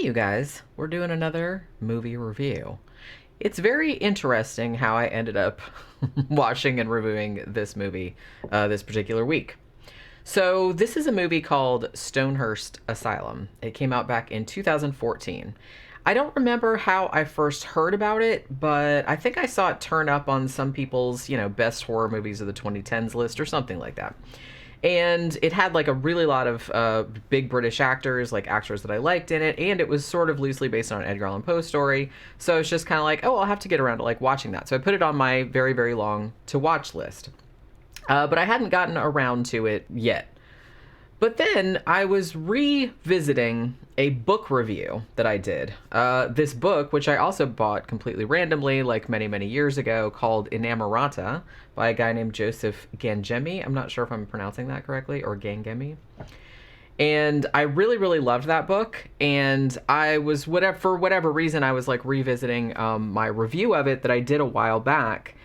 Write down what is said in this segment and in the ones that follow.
Hey, you guys, we're doing another movie review. It's very interesting how I ended up watching and reviewing this movie this particular week. So, this is a movie called Stonehearst Asylum. It came out back in 2014. I don't remember how I first heard about it, but I think I saw it turn up on some people's, best horror movies of the 2010s list or something like that. And it had like a really lot of big British actors, like actors that I liked in it, and it was sort of loosely based on an Edgar Allan Poe story. So it's just kind of like, oh, I'll have to get around to like watching that. So I put it on my very, very long to watch list. But I hadn't gotten around to it yet. But then I was revisiting a book review that I did. This book, which I also bought completely randomly, like many, many years ago, called Inamorata by a guy named Joseph Gangemi. I'm not sure if I'm pronouncing that correctly, or Gangemi. And I really, really loved that book. And I was, for whatever reason, I was like revisiting my review of it that I did a while back.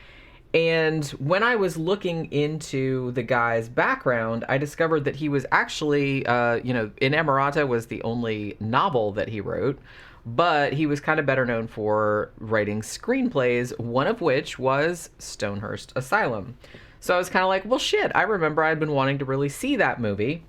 And when I was looking into the guy's background, I discovered that he was actually, Inamorata was the only novel that he wrote, but he was kind of better known for writing screenplays, one of which was Stonehearst Asylum. So I was kind of like, well, shit, I remember I'd been wanting to really see that movie.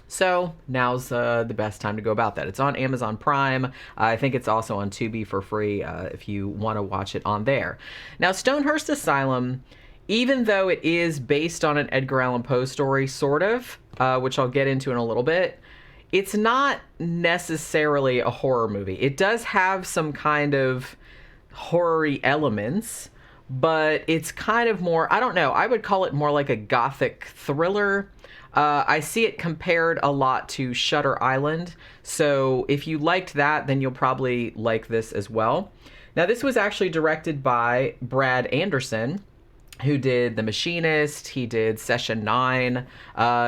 So now's the best time to go about that. It's on Amazon Prime. I think it's also on Tubi for free if you want to watch it on there. Now, Stonehearst Asylum, even though it is based on an Edgar Allan Poe story, sort of, which I'll get into in a little bit, it's not necessarily a horror movie. It does have some kind of horror-y elements, but it's kind of more, I don't know, I would call it more like a Gothic thriller. I see it compared a lot to Shutter Island, so if you liked that, then you'll probably like this as well. Now, this was actually directed by Brad Anderson, who did The Machinist. He did Session 9.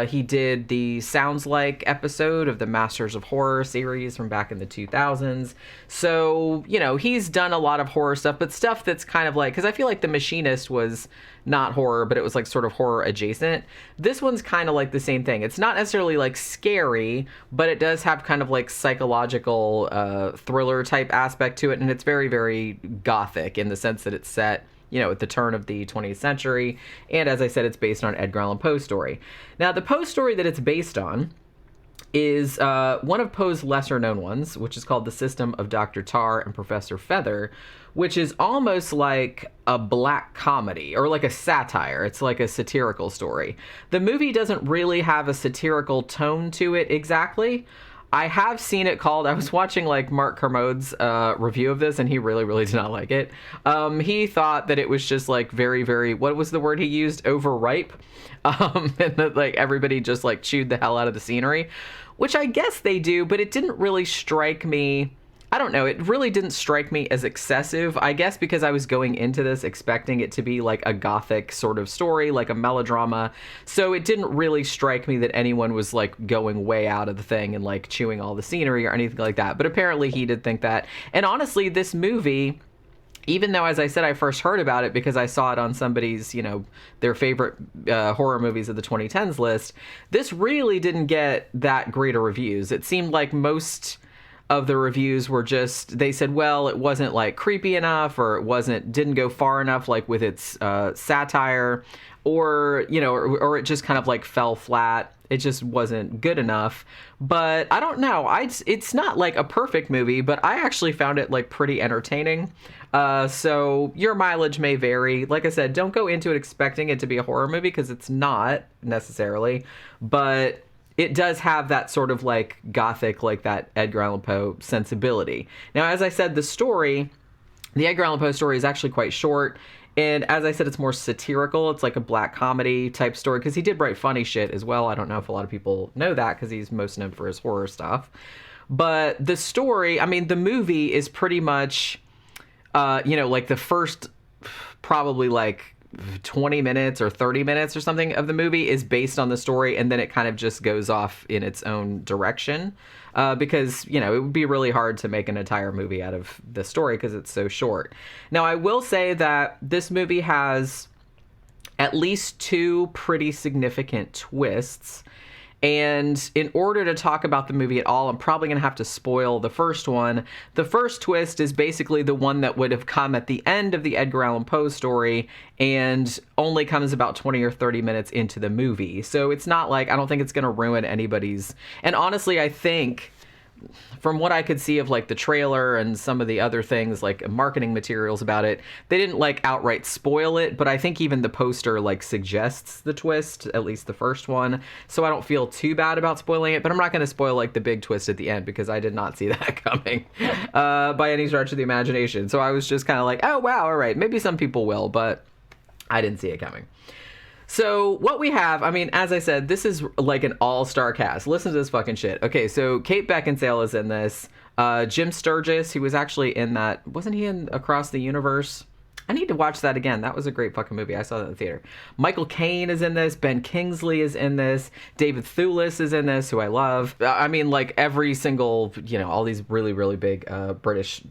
He did the Sounds Like episode of the Masters of Horror series from back in the 2000s. So, he's done a lot of horror stuff, but stuff that's kind of like, because I feel like The Machinist was not horror, but it was like sort of horror adjacent. This one's kind of like the same thing. It's not necessarily like scary, but it does have kind of like psychological thriller type aspect to it. And it's very, very Gothic in the sense that it's set at the turn of the 20th century. And as I said, it's based on Edgar Allan Poe story. Now, the Poe story that it's based on is one of Poe's lesser known ones, which is called The System of Dr. Tarr and Professor Fether, which is almost like a black comedy or like a satire. It's like a satirical story. The movie doesn't really have a satirical tone to it exactly. I have seen it called, I was watching like Mark Kermode's review of this, and he really, really did not like it. He thought that it was just like very, very, what was the word he used? Overripe. And that like everybody just like chewed the hell out of the scenery, which I guess they do, but it didn't really strike me. I don't know. It really didn't strike me as excessive, I guess, because I was going into this expecting it to be like a Gothic sort of story, like a melodrama. So it didn't really strike me that anyone was like going way out of the thing and like chewing all the scenery or anything like that. But apparently he did think that. And honestly, this movie, even though, as I said, I first heard about it because I saw it on somebody's, their favorite horror movies of the 2010s list, this really didn't get that great of reviews. It seemed like most of the reviews were just, they said, well, it wasn't like creepy enough, or it didn't go far enough like with its satire, or or it just kind of like fell flat. It just wasn't good enough. But I don't know, it's not like a perfect movie, but I actually found it like pretty entertaining. So your mileage may vary. Like I said, don't go into it expecting it to be a horror movie, because it's not necessarily, but it does have that sort of like Gothic, like that Edgar Allan Poe sensibility. Now, as I said, the Edgar Allan Poe story is actually quite short. And as I said, it's more satirical. It's like a black comedy type story, because he did write funny shit as well. I don't know if a lot of people know that, because he's most known for his horror stuff. But the story, I mean, the movie is pretty much, like the first probably like 20 minutes or 30 minutes or something of the movie is based on the story, and then it kind of just goes off in its own direction, because it would be really hard to make an entire movie out of the story because it's so short. Now, I will say that this movie has at least two pretty significant twists, And in order to talk about the movie at all, I'm probably going to have to spoil the first one. The first twist is basically the one that would have come at the end of the Edgar Allan Poe story and only comes about 20 or 30 minutes into the movie. So it's not like, I don't think it's going to ruin anybody's. And honestly, I think from what I could see of like the trailer and some of the other things like marketing materials about it, they didn't like outright spoil it, but I think even the poster like suggests the twist, at least the first one. So I don't feel too bad about spoiling it, but I'm not going to spoil like the big twist at the end because I did not see that coming by any stretch of the imagination. So I was just kind of like, oh wow, all right, maybe some people will, but I didn't see it coming. So what we have, I mean, as I said, this is like an all-star cast. Listen to this fucking shit. Okay, so Kate Beckinsale is in this. Jim Sturgess, who was actually in that, wasn't he in Across the Universe? I need to watch that again. That was a great fucking movie. I saw that in the theater. Michael Caine is in this. Ben Kingsley is in this. David Thewlis is in this, who I love. I mean, like every single, all these really, really big British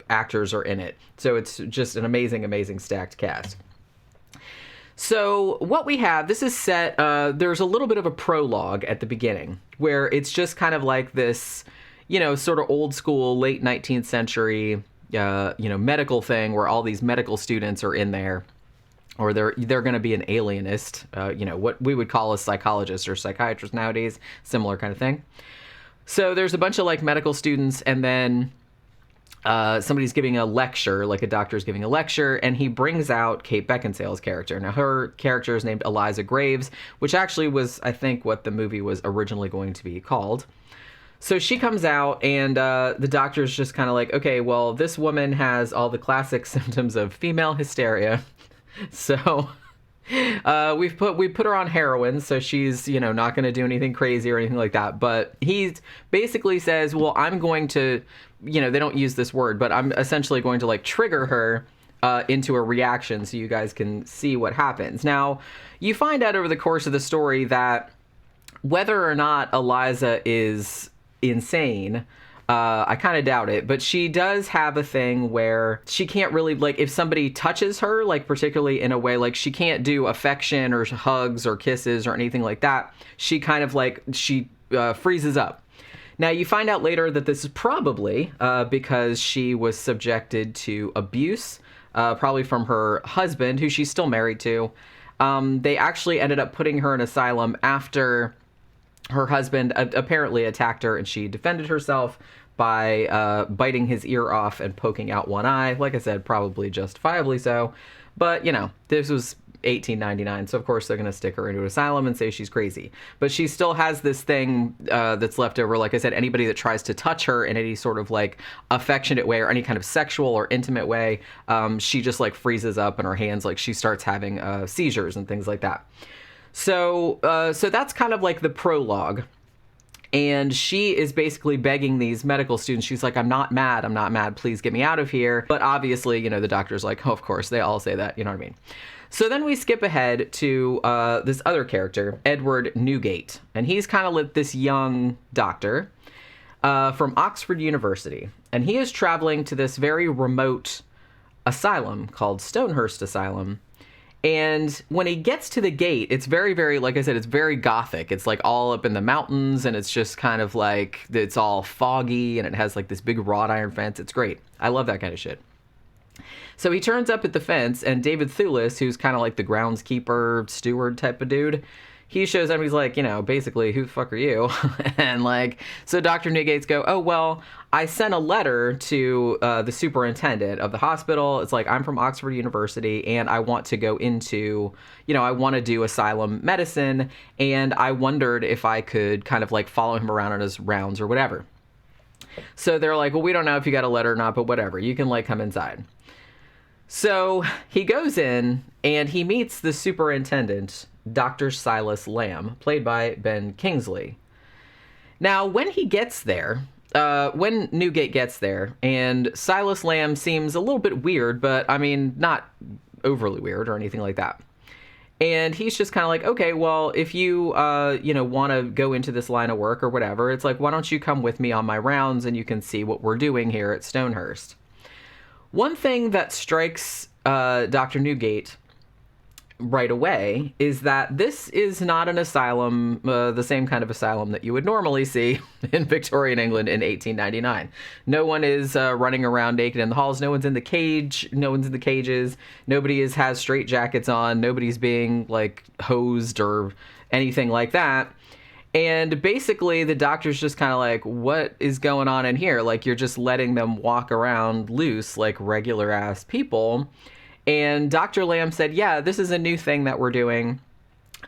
actors are in it. So it's just an amazing, amazing stacked cast. So what we have, this is set, there's a little bit of a prologue at the beginning where it's just kind of like this, sort of old school, late 19th century, medical thing where all these medical students are in there, or they're going to be an alienist, what we would call a psychologist or psychiatrist nowadays, similar kind of thing. So there's a bunch of like medical students, and then somebody's giving a lecture, like a doctor's giving a lecture, and he brings out Kate Beckinsale's character. Now, her character is named Eliza Graves, which actually was, I think, what the movie was originally going to be called. So she comes out, and the doctor's just kind of like, okay, well, this woman has all the classic symptoms of female hysteria. So we put her on heroin, so she's, not going to do anything crazy or anything like that. But he basically says, well, I'm going to, they don't use this word, but I'm essentially going to like trigger her into a reaction so you guys can see what happens. Now, you find out over the course of the story that whether or not Eliza is insane, I kind of doubt it, but she does have a thing where she can't really, like, if somebody touches her, like, particularly in a way, like, she can't do affection or hugs or kisses or anything like that. She kind of, like, she freezes up. Now, you find out later that this is probably because she was subjected to abuse, probably from her husband, who she's still married to. They actually ended up putting her in asylum after her husband apparently attacked her, and she defended herself by biting his ear off and poking out one eye. Like I said, probably justifiably so. But, this was 1899, so of course they're going to stick her into an asylum and say she's crazy. But she still has this thing that's left over. Like I said, anybody that tries to touch her in any sort of like affectionate way or any kind of sexual or intimate way, she just like freezes up in her hands, like she starts having seizures and things like that. So that's kind of like the prologue. And she is basically begging these medical students. She's like, I'm not mad. Please get me out of here. But obviously, the doctor's like, oh, of course, they all say that. You know what I mean? So then we skip ahead to this other character, Edward Newgate. And he's kind of like this young doctor from Oxford University. And he is traveling to this very remote asylum called Stonehearst Asylum. And when he gets to the gate, it's very, very, like I said, it's very Gothic. It's like all up in the mountains, and it's just kind of like, it's all foggy, and it has like this big wrought iron fence. It's great. I love that kind of shit. So he turns up at the fence, and David Thewlis, who's kind of like the groundskeeper, steward type of dude, he shows up and he's like, basically, who the fuck are you? And like, so Dr. Newgate's go, oh, well, I sent a letter to the superintendent of the hospital. It's like, I'm from Oxford University and I want to go into, I want to do asylum medicine. And I wondered if I could kind of like follow him around on his rounds or whatever. So they're like, well, we don't know if you got a letter or not, but whatever, you can like come inside. So he goes in and he meets the superintendent, Dr. Silas Lamb, played by Ben Kingsley. Now, when he gets there, when Newgate gets there, and Silas Lamb seems a little bit weird, but I mean, not overly weird or anything like that. And he's just kind of like, okay, well, if you, want to go into this line of work or whatever, it's like, why don't you come with me on my rounds and you can see what we're doing here at Stonehearst. One thing that strikes Dr. Newgate right away is that this is not an asylum, the same kind of asylum that you would normally see in Victorian England in 1899. No one is running around naked in the halls. No one's in the cage. No one's in the cages. Nobody has straight jackets on. Nobody's being like hosed or anything like that. And basically the doctor's just kind of like, what is going on in here? Like, you're just letting them walk around loose like regular ass people. And Dr. Lamb said, yeah, this is a new thing that we're doing.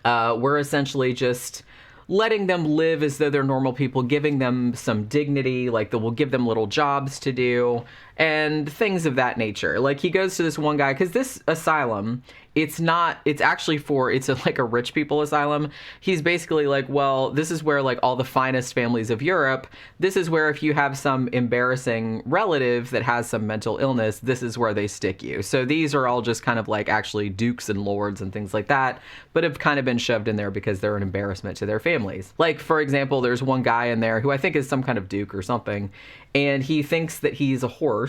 We're essentially just letting them live as though they're normal people, giving them some dignity, like we'll give them little jobs to do and things of that nature. Like, he goes to this one guy, because this asylum, it's actually like a rich people asylum. He's basically like, well, this is where like all the finest families of Europe, this is where if you have some embarrassing relative that has some mental illness, this is where they stick you. So these are all just kind of like actually dukes and lords and things like that, but have kind of been shoved in there because they're an embarrassment to their families. Like, for example, there's one guy in there who I think is some kind of duke or something, and he thinks that he's a horse.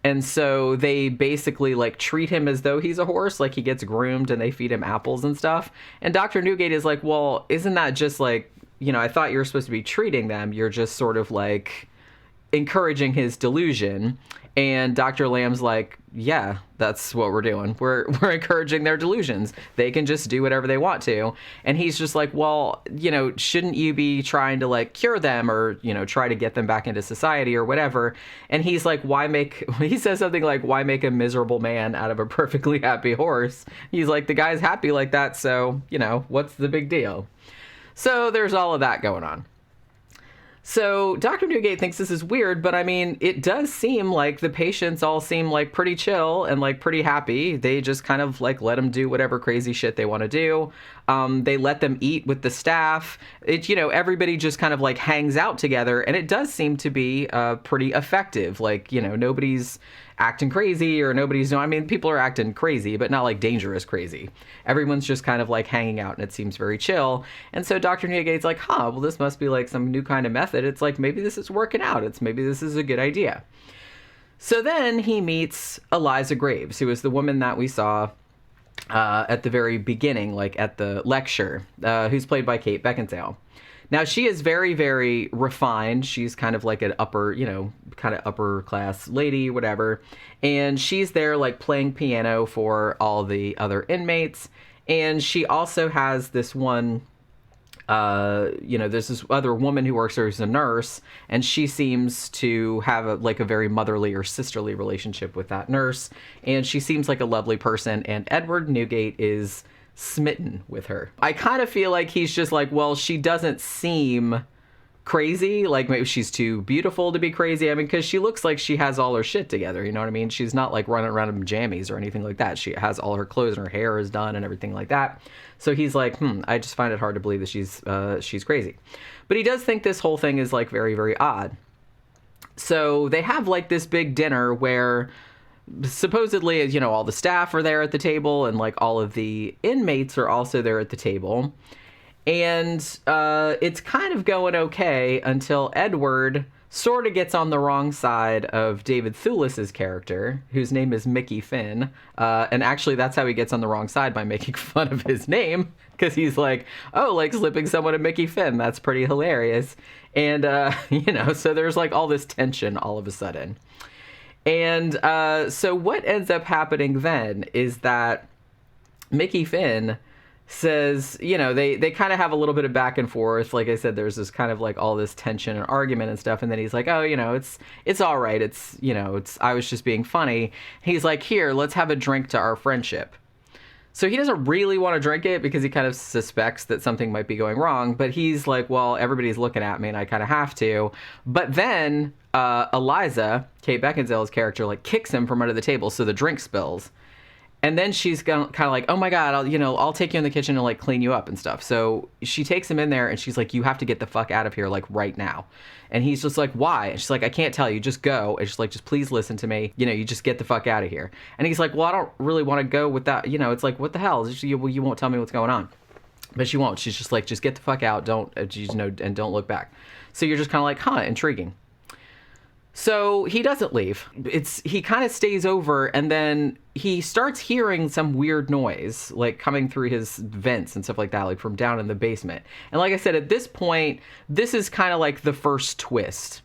And so they basically like treat him as though he's a horse, like he gets groomed and they feed him apples and stuff. And Dr. Newgate is like, well, isn't that just like, I thought you were supposed to be treating them. You're just sort of like encouraging his delusion. And Dr. Lamb's like, yeah, that's what we're doing. We're encouraging their delusions. They can just do whatever they want to. And he's just like, well, shouldn't you be trying to like cure them or, try to get them back into society or whatever? And he's like, he says something like, why make a miserable man out of a perfectly happy horse? He's like, the guy's happy like that. So, what's the big deal? So there's all of that going on. So Dr. Newgate thinks this is weird, but I mean, it does seem like the patients all seem like pretty chill and like pretty happy. They just kind of like let them do whatever crazy shit they want to do. They let them eat with the staff. Everybody just kind of like hangs out together, and it does seem to be pretty effective. Like, nobody's acting crazy or people are acting crazy, but not like dangerous crazy. Everyone's just kind of like hanging out, and it seems very chill. And so Dr. Newgate's like, well, this must be like some new kind of method. It's like, maybe this is working out. Maybe this is a good idea. So then he meets Eliza Graves, who is the woman that we saw at the very beginning, like at the lecture, who's played by Kate Beckinsale. Now, she is very, very refined. She's kind of like an upper class lady, whatever. And she's there like playing piano for all the other inmates. And she also has this one, there's this other woman who works there as a nurse. And she seems to have a very motherly or sisterly relationship with that nurse. And she seems like a lovely person. And Edward Newgate is smitten with her. I kind of feel like he's just like, well, she doesn't seem crazy. Like, maybe she's too beautiful to be crazy. I mean, because she looks like she has all her shit together. You know what I mean? She's not like running around in jammies or anything like that. She has all her clothes and her hair is done and everything like that. So he's like, I just find it hard to believe that she's crazy. But he does think this whole thing is like very, very odd. So they have like this big dinner where supposedly, all the staff are there at the table, and like all of the inmates are also there at the table. And it's kind of going okay until Edward sort of gets on the wrong side of David Thewlis's character, whose name is Mickey Finn. And actually, that's how he gets on the wrong side, by making fun of his name, because he's like, oh, like slipping someone a Mickey Finn. That's pretty hilarious. And, so there's like all this tension all of a sudden. And so what ends up happening then is that Mickey Finn says, they kind of have a little bit of back and forth. Like I said, there's this kind of like all this tension and argument and stuff. And then he's like, oh, it's all right. I was just being funny. He's like, here, let's have a drink to our friendship. So he doesn't really want to drink it because he kind of suspects that something might be going wrong. But he's like, well, everybody's looking at me and I kind of have to. But then Eliza, Kate Beckinsale's character, like kicks him from under the table. So the drink spills. And then she's kind of like, oh my God, I'll take you in the kitchen and like clean you up and stuff. So she takes him in there and she's like, you have to get the fuck out of here, like right now. And he's just like, why? And she's like, I can't tell you, just go. And she's like, just please listen to me. You just get the fuck out of here. And he's like, well, I don't really want to go with that. It's like, what the hell? You won't tell me what's going on. But she won't. She's just like, just get the fuck out. Don't, and don't look back. So you're just kind of like, intriguing. So he doesn't leave. He kind of stays over, and then he starts hearing some weird noise, like coming through his vents and stuff like that, like from down in the basement. And like I said, at this point, this is kind of like the first twist.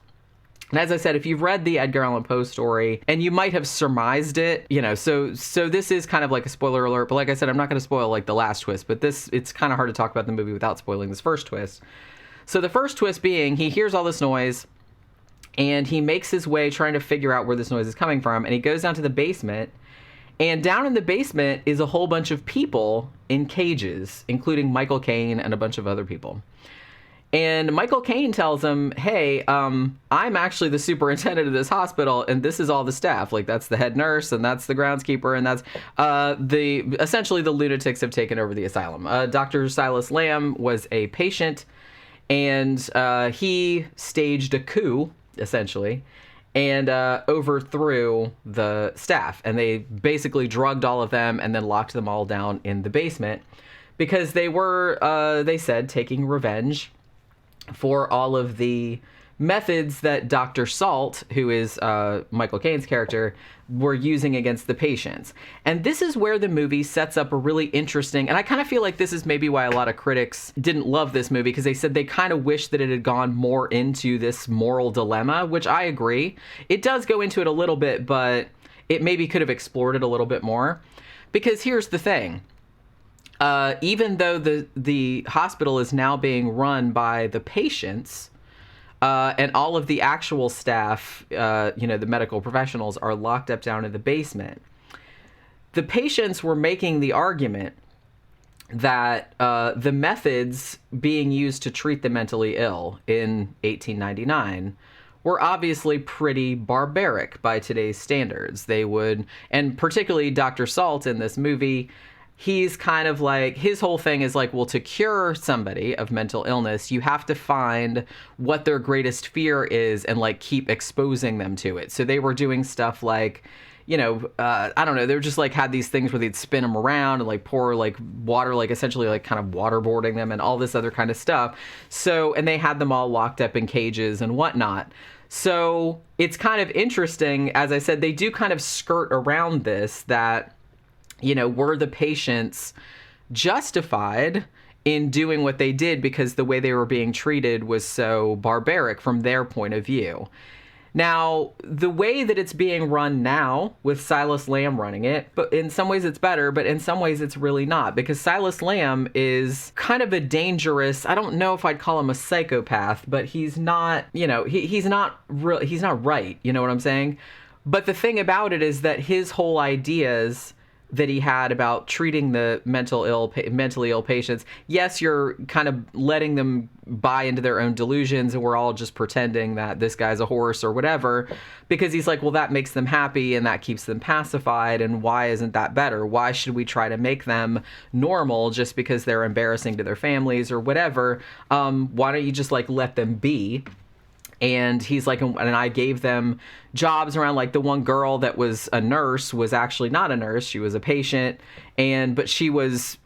And as I said, if you've read the Edgar Allan Poe story, and you might have surmised it, so this is kind of like a spoiler alert. But like I said, I'm not going to spoil like the last twist, but it's kind of hard to talk about the movie without spoiling this first twist. So the first twist being, he hears all this noise, and he makes his way trying to figure out where this noise is coming from. And he goes down to the basement. And down in the basement is a whole bunch of people in cages, including Michael Caine and a bunch of other people. And Michael Caine tells him, hey, I'm actually the superintendent of this hospital, and this is all the staff. Like, that's the head nurse, and that's the groundskeeper, and that's essentially the lunatics have taken over the asylum. Dr. Silas Lamb was a patient, and he staged a coup, essentially, and overthrew the staff. And they basically drugged all of them and then locked them all down in the basement because they were, they said, taking revenge for all of the methods that Dr. Salt, who is Michael Caine's character, were using against the patients. And this is where the movie sets up a really interesting, and I kind of feel like this is maybe why a lot of critics didn't love this movie, because they said they kind of wish that it had gone more into this moral dilemma, which I agree. It does go into it a little bit, but it maybe could have explored it a little bit more. Because here's the thing. Even though the hospital is now being run by the patients, and all of the actual staff, the medical professionals, are locked up down in the basement, the patients were making the argument that the methods being used to treat the mentally ill in 1899 were obviously pretty barbaric by today's standards. They would, and particularly Dr. Salt in this movie, he's kind of like, his whole thing is like, well, to cure somebody of mental illness, you have to find what their greatest fear is and like keep exposing them to it. So they were doing stuff like, I don't know, they were just like had these things where they'd spin them around and like pour like water, like essentially like kind of waterboarding them and all this other kind of stuff. So, and they had them all locked up in cages and whatnot. So it's kind of interesting. As I said, they do kind of skirt around this, that were the patients justified in doing what they did because the way they were being treated was so barbaric from their point of view. Now, the way that it's being run now, with Silas Lamb running it, but in some ways it's better, but in some ways it's really not, because Silas Lamb is kind of a dangerous, I don't know if I'd call him a psychopath, but he's not, he's not right, you know what I'm saying? But the thing about it is that his whole ideas that he had about treating the mentally ill patients, yes, you're kind of letting them buy into their own delusions, and we're all just pretending that this guy's a horse or whatever, because he's like, well, that makes them happy and that keeps them pacified, and why isn't that better? Why should we try to make them normal just because they're embarrassing to their families or whatever? Why don't you just like let them be? And he's like, and I gave them jobs around, like the one girl that was a nurse was actually not a nurse. She was a patient, but she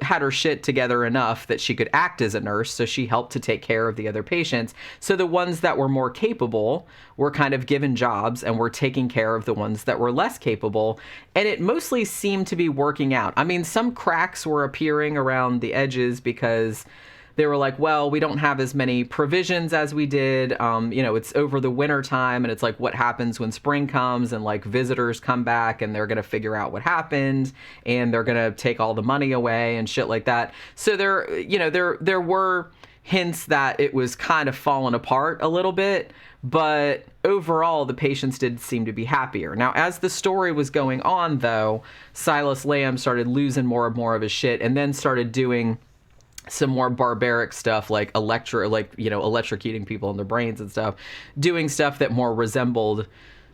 had her shit together enough that she could act as a nurse. So she helped to take care of the other patients. So the ones that were more capable were kind of given jobs and were taking care of the ones that were less capable. And it mostly seemed to be working out. I mean, some cracks were appearing around the edges because they were like, well, we don't have as many provisions as we did. It's over the winter time, and it's like, what happens when spring comes and like visitors come back and they're going to figure out what happened and they're going to take all the money away and shit like that. So there were hints that it was kind of falling apart a little bit, but overall the patients did seem to be happier. Now, as the story was going on, though, Silas Lamb started losing more and more of his shit, and then started doing some more barbaric stuff, like electrocuting people in their brains and stuff, doing stuff that more resembled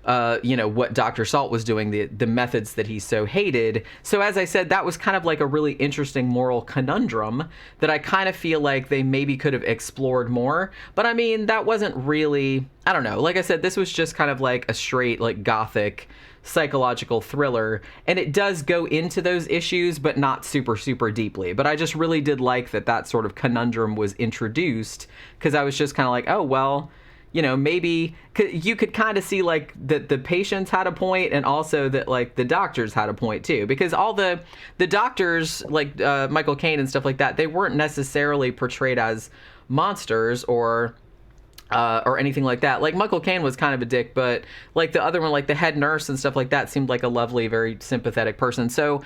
what Dr. Salt was doing, the methods that he so hated. So as I said, that was kind of like a really interesting moral conundrum that I kind of feel like they maybe could have explored more. But I mean, that wasn't really, I don't know. Like I said, this was just kind of like a straight like Gothic psychological thriller, and it does go into those issues, but not super, super deeply. But I just really did like that sort of conundrum was introduced, because I was just kind of like, oh, well, maybe you could kind of see like that the patients had a point, and also that like the doctors had a point too, because all the doctors like Michael Caine and stuff like that, they weren't necessarily portrayed as monsters or anything like that. Like Michael Caine was kind of a dick, but like the other one, like the head nurse and stuff like that, seemed like a lovely, very sympathetic person. So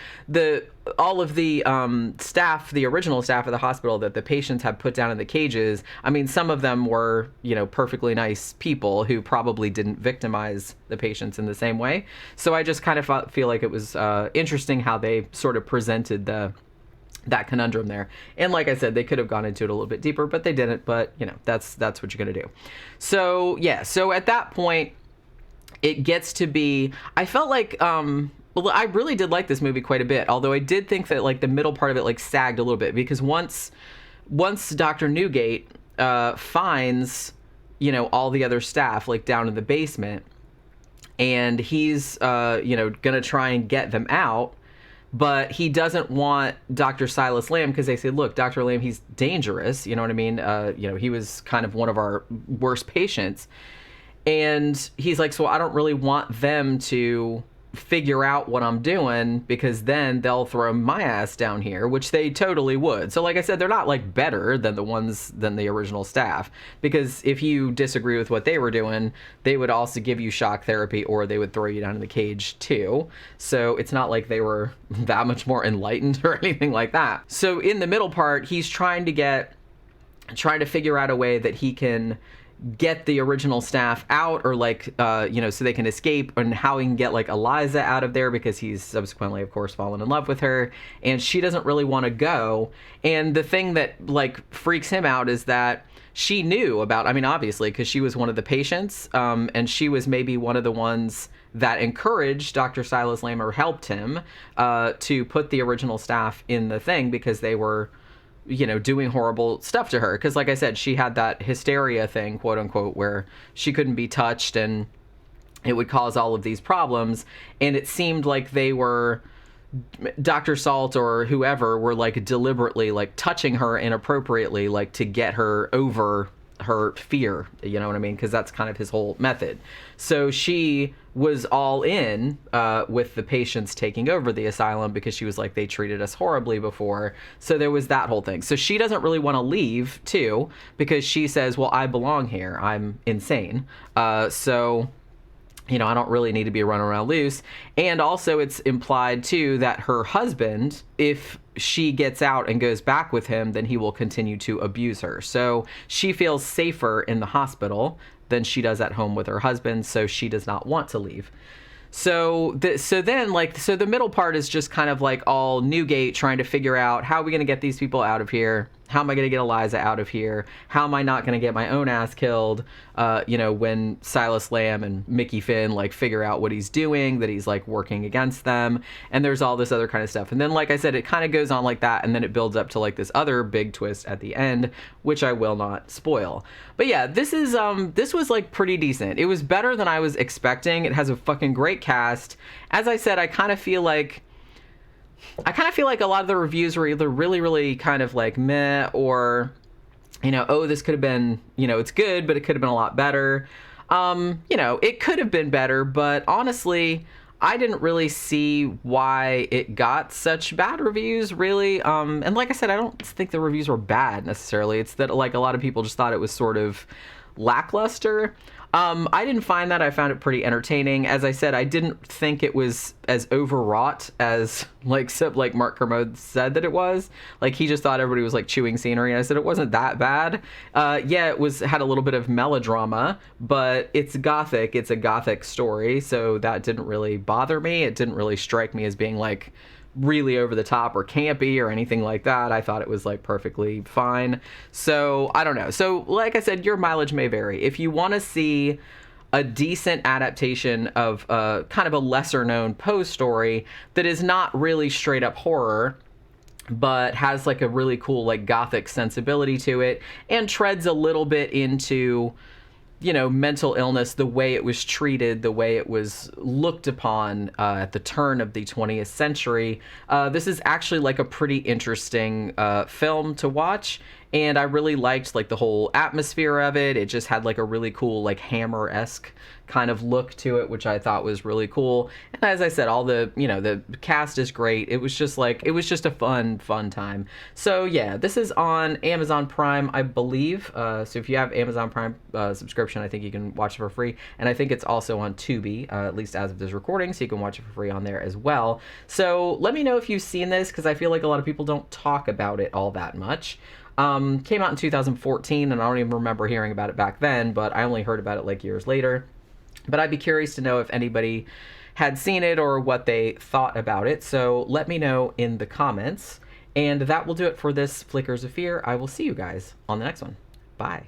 all of the staff, the original staff of the hospital that the patients had put down in the cages, I mean, some of them were, perfectly nice people who probably didn't victimize the patients in the same way. So I just kind of feel like it was interesting how they sort of presented that conundrum there. And like I said, they could have gone into it a little bit deeper, but they didn't. But that's what you're gonna do. So yeah, so at that point it gets to be, I felt like well, I really did like this movie quite a bit, although I did think that like the middle part of it like sagged a little bit, because once Dr. Newgate finds all the other staff like down in the basement, and he's gonna try and get them out, but he doesn't want Dr. Silas Lamb, because they say, look, Dr. Lamb, he's dangerous. You know what I mean? He was kind of one of our worst patients. And he's like, so I don't really want them to figure out what I'm doing, because then they'll throw my ass down here, which they totally would. So like I said, they're not like better than the original staff, because if you disagree with what they were doing, they would also give you shock therapy, or they would throw you down in the cage too. So it's not like they were that much more enlightened or anything like that. So in the middle part, he's trying to figure out a way that he can get the original staff out, or like so they can escape, and how he can get like Eliza out of there, because he's subsequently of course fallen in love with her, and she doesn't really want to go. And the thing that like freaks him out is that she knew about, I mean obviously because she was one of the patients, and she was maybe one of the ones that encouraged Dr. Silas Lamb, or helped him to put the original staff in the thing, because they were doing horrible stuff to her. Because like I said, she had that hysteria thing, quote unquote, where she couldn't be touched and it would cause all of these problems. And it seemed like they were, Dr. Salt or whoever, were like deliberately like touching her inappropriately, like to get her over her fear, you know what I mean? Because that's kind of his whole method. So she was all in with the patients taking over the asylum, because she was like, they treated us horribly before. So there was that whole thing. So she doesn't really want to leave too, because she says, well, I belong here, I'm insane, so I don't really need to be running around loose. And also it's implied too that her husband, if she gets out and goes back with him, then he will continue to abuse her. So she feels safer in the hospital than she does at home with her husband, so she does not want to leave. So the middle part is just kind of like all Newgate trying to figure out, how are we going to get these people out of here? How am I going to get Eliza out of here? How am I not going to get my own ass killed? When Silas Lamb and Mickey Finn like figure out what he's doing, that he's like working against them, and there's all this other kind of stuff. And then, like I said, it kind of goes on like that, and then it builds up to like this other big twist at the end, which I will not spoil. But yeah, this was like pretty decent. It was better than I was expecting. It has a fucking great cast. As I said, I kind of feel like a lot of the reviews were either really, really kind of like meh, or, oh, this could have been, it's good, but it could have been a lot better. It could have been better, but honestly, I didn't really see why it got such bad reviews, really. And like I said, I don't think the reviews were bad necessarily. It's that like a lot of people just thought it was sort of lackluster. I didn't find that. I found it pretty entertaining. As I said, I didn't think it was as overwrought as like Mark Kermode said that it was. Like, he just thought everybody was like chewing scenery, and I said it wasn't that bad. Yeah, it had a little bit of melodrama, but it's Gothic. It's a Gothic story, so that didn't really bother me. It didn't really strike me as being like really over the top or campy or anything like that. I thought it was like perfectly fine. So I don't know. So like I said, your mileage may vary. If you want to see a decent adaptation of kind of a lesser known Poe story that is not really straight up horror, but has like a really cool like Gothic sensibility to it, and treads a little bit into mental illness, the way it was treated, the way it was looked upon at the turn of the 20th century. This is actually like a pretty interesting film to watch. and I really liked like the whole atmosphere of it. It just had like a really cool like Hammer-esque kind of look to it, which I thought was really cool. And as I said, all the, you know, the cast is great. It was just a fun time. So yeah, this is on Amazon Prime, I believe. So if you have Amazon Prime subscription, I think you can watch it for free. And I think it's also on Tubi, at least as of this recording, so you can watch it for free on there as well. So let me know if you've seen this, because I feel like a lot of people don't talk about it all that much. Came out in 2014, and I don't even remember hearing about it back then, but I only heard about it like years later. But I'd be curious to know if anybody had seen it or what they thought about it. So let me know in the comments. And that will do it for this Flickers of Fear. I will see you guys on the next one. Bye.